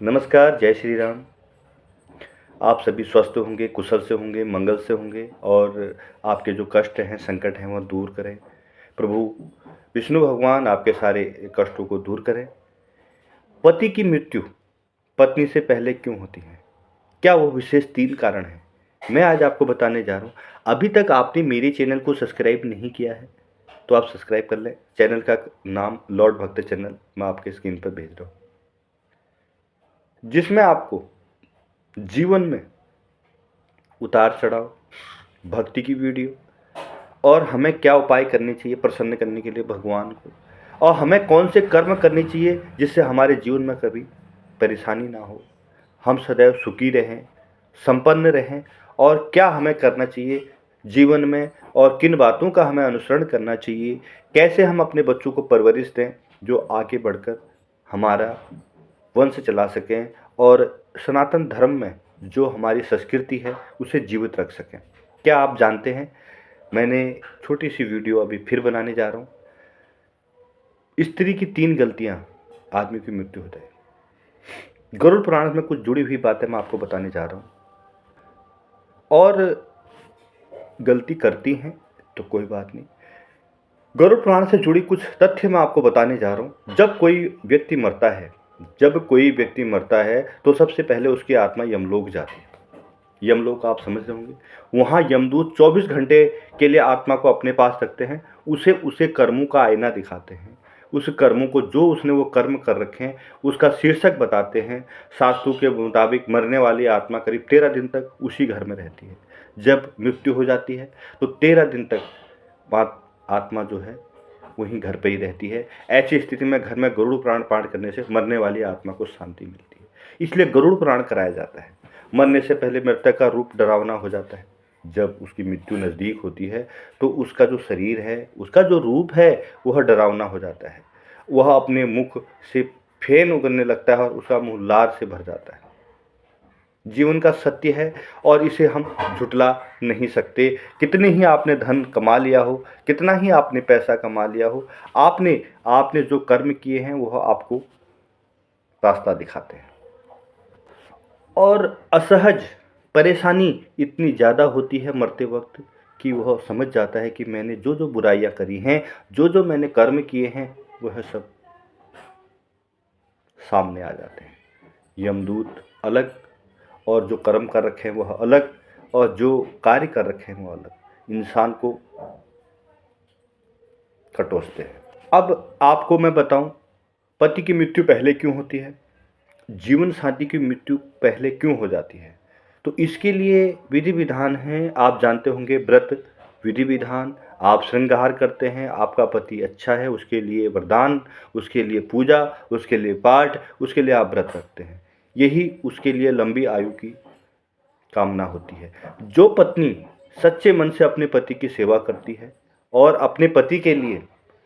नमस्कार, जय श्री राम। आप सभी स्वस्थ होंगे, कुशल से होंगे, मंगल से होंगे और आपके जो कष्ट हैं, संकट हैं, वह दूर करें। प्रभु विष्णु भगवान आपके सारे कष्टों को दूर करें। पति की मृत्यु पत्नी से पहले क्यों होती है? क्या वो विशेष 3 कारण हैं? मैं आज आपको बताने जा रहा हूँ। अभी तक आपने मेरे चैनल को सब्सक्राइब नहीं किया है, तो आप सब्सक्राइब कर लें। चैनल का नाम लॉर्ड भक्त चैनल मैं आपके स्क्रीन पर भेज रहा हूँ, जिसमें आपको जीवन में उतार चढ़ाव, भक्ति की वीडियो और हमें क्या उपाय करने चाहिए प्रसन्न करने के लिए भगवान को, और हमें कौन से कर्म करने चाहिए जिससे हमारे जीवन में कभी परेशानी ना हो, हम सदैव सुखी रहें, संपन्न रहें, और क्या हमें करना चाहिए जीवन में और किन बातों का हमें अनुसरण करना चाहिए, कैसे हम अपने बच्चों को परवरिश दें जो आगे बढ़कर हमारा वंश चला सकें और सनातन धर्म में जो हमारी संस्कृति है उसे जीवित रख सकें। क्या आप जानते हैं, मैंने छोटी सी वीडियो अभी फिर बनाने जा रहा हूँ। स्त्री की 3 गलतियाँ आदमी की मृत्यु हो जाए। गरुड़ पुराण में कुछ जुड़ी हुई बातें मैं आपको बताने जा रहा हूँ, और गलती करती हैं तो कोई बात नहीं। गरुड़ पुराण से जुड़ी कुछ तथ्य मैं आपको बताने जा रहा हूँ। जब कोई व्यक्ति मरता है तो सबसे पहले उसकी आत्मा यमलोक जाती है। यमलोक आप समझ रहे होंगे, वहाँ यमदूत 24 घंटे के लिए आत्मा को अपने पास रखते हैं। उसे कर्मों का आईना दिखाते हैं, उस कर्मों को जो उसने वो कर्म कर रखे हैं उसका शीर्षक बताते हैं। शास्त्रों के मुताबिक मरने वाली आत्मा करीब 13 दिन तक उसी घर में रहती है। जब मृत्यु हो जाती है तो 13 दिन तक बात आत्मा जो है वहीं घर पे ही रहती है। ऐसी स्थिति में घर में गरुड़ पुराण पाठ करने से मरने वाली आत्मा को शांति मिलती है, इसलिए गरुड़ पुराण कराया जाता है। मरने से पहले मृतक का रूप डरावना हो जाता है। जब उसकी मृत्यु नज़दीक होती है तो उसका जो शरीर है, उसका जो रूप है, वह डरावना हो जाता है। वह अपने मुख से फेन उगलने लगता है और उसका मुंह लार से भर जाता है। जीवन का सत्य है और इसे हम झुटला नहीं सकते। कितने ही आपने धन कमा लिया हो, कितना ही आपने पैसा कमा लिया हो, आपने जो कर्म किए हैं वह आपको रास्ता दिखाते हैं। और असहज परेशानी इतनी ज़्यादा होती है मरते वक्त कि वह समझ जाता है कि मैंने जो जो बुराइयां करी हैं, जो जो मैंने कर्म किए हैं, वह सब सामने आ जाते हैं। यमदूत अलग, और जो कर्म कर रखे हैं वह अलग, और जो कार्य कर रखे हैं वह अलग, इंसान को कटोसते हैं। अब आपको मैं बताऊं, पति की मृत्यु पहले क्यों होती है, जीवन साथी की मृत्यु पहले क्यों हो जाती है। तो इसके लिए विधि विधान हैं, आप जानते होंगे। व्रत विधि विधान, आप श्रृंगार करते हैं, आपका पति अच्छा है उसके लिए वरदान, उसके लिए पूजा, उसके लिए पाठ, उसके लिए आप व्रत रखते हैं। यही उसके लिए लंबी आयु की कामना होती है। जो पत्नी सच्चे मन से अपने पति की सेवा करती है और अपने पति के लिए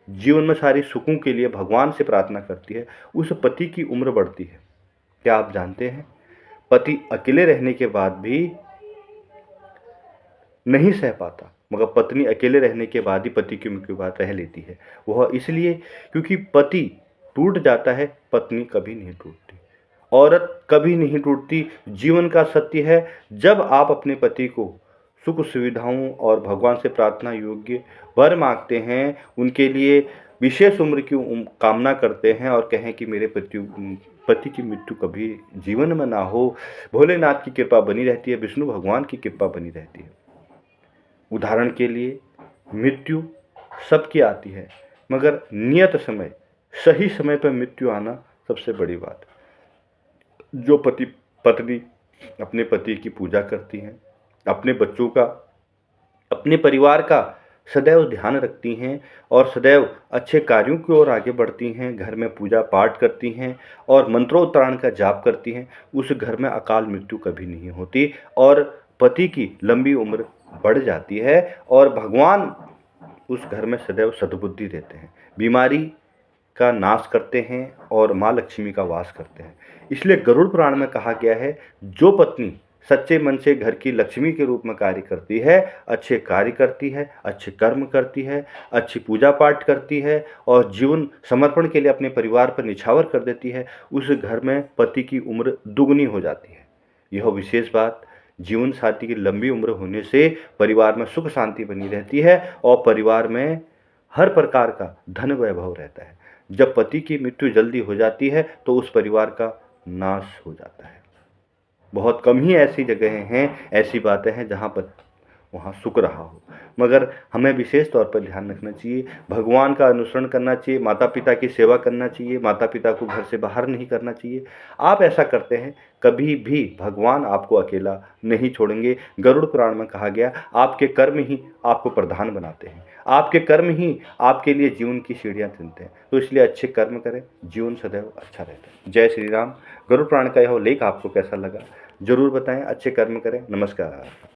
जीवन में सारी सुखों के लिए भगवान से प्रार्थना करती है, उस पति की उम्र बढ़ती है। क्या आप जानते हैं, पति अकेले रहने के बाद भी नहीं सह पाता, मगर पत्नी अकेले रहने के बाद ही पति की मृत्यु के बाद रह लेती है। वह इसलिए क्योंकि पति टूट जाता है, पत्नी कभी नहीं टूटती, औरत कभी नहीं टूटती। जीवन का सत्य है, जब आप अपने पति को सुख सुविधाओं और भगवान से प्रार्थना योग्य वर मांगते हैं, उनके लिए विशेष उम्र की कामना करते हैं और कहें कि मेरे पति की मृत्यु कभी जीवन में ना हो, भोलेनाथ की कृपा बनी रहती है, विष्णु भगवान की कृपा बनी रहती है। उदाहरण के लिए, मृत्यु सबकी आती है, मगर नियत समय, सही समय पर मृत्यु आना सबसे बड़ी बात। जो पत्नी अपने पति की पूजा करती हैं, अपने बच्चों का, अपने परिवार का सदैव ध्यान रखती हैं और सदैव अच्छे कार्यों की ओर आगे बढ़ती हैं, घर में पूजा पाठ करती हैं और मंत्रोच्चारण का जाप करती हैं, उस घर में अकाल मृत्यु कभी नहीं होती और पति की लंबी उम्र बढ़ जाती है और भगवान उस घर में सदैव सद्बुद्धि देते हैं, बीमारी का नाश करते हैं और माँ लक्ष्मी का वास करते हैं। इसलिए गरुड़ पुराण में कहा गया है, जो पत्नी सच्चे मन से घर की लक्ष्मी के रूप में कार्य करती है, अच्छे कार्य करती है, अच्छे कर्म करती है, अच्छी पूजा पाठ करती है और जीवन समर्पण के लिए अपने परिवार पर निछावर कर देती है, उस घर में पति की उम्र दुगनी हो जाती है। यह विशेष बात जीवन साथी की लंबी उम्र होने से परिवार में सुख शांति बनी रहती है और परिवार में हर प्रकार का धन वैभव रहता है। जब पति की मृत्यु जल्दी हो जाती है तो उस परिवार का नाश हो जाता है। बहुत कम ही ऐसी जगहें हैं, ऐसी बातें हैं जहाँ पर वहाँ सुख रहा हो, मगर हमें विशेष तौर पर ध्यान रखना चाहिए, भगवान का अनुसरण करना चाहिए, माता पिता की सेवा करना चाहिए, माता पिता को घर से बाहर नहीं करना चाहिए। आप ऐसा करते हैं, कभी भी भगवान आपको अकेला नहीं छोड़ेंगे। गरुड़ पुराण में कहा गया, आपके कर्म ही आपको प्रधान बनाते हैं, आपके कर्म ही आपके लिए जीवन की सीढ़ियाँ चुनते हैं। तो इसलिए अच्छे कर्म करें, जीवन सदैव अच्छा रहता है। जय श्री राम। गरुड़ पुराण का यह लेख आपको कैसा लगा ज़रूर बताएं। अच्छे कर्म करें। नमस्कार।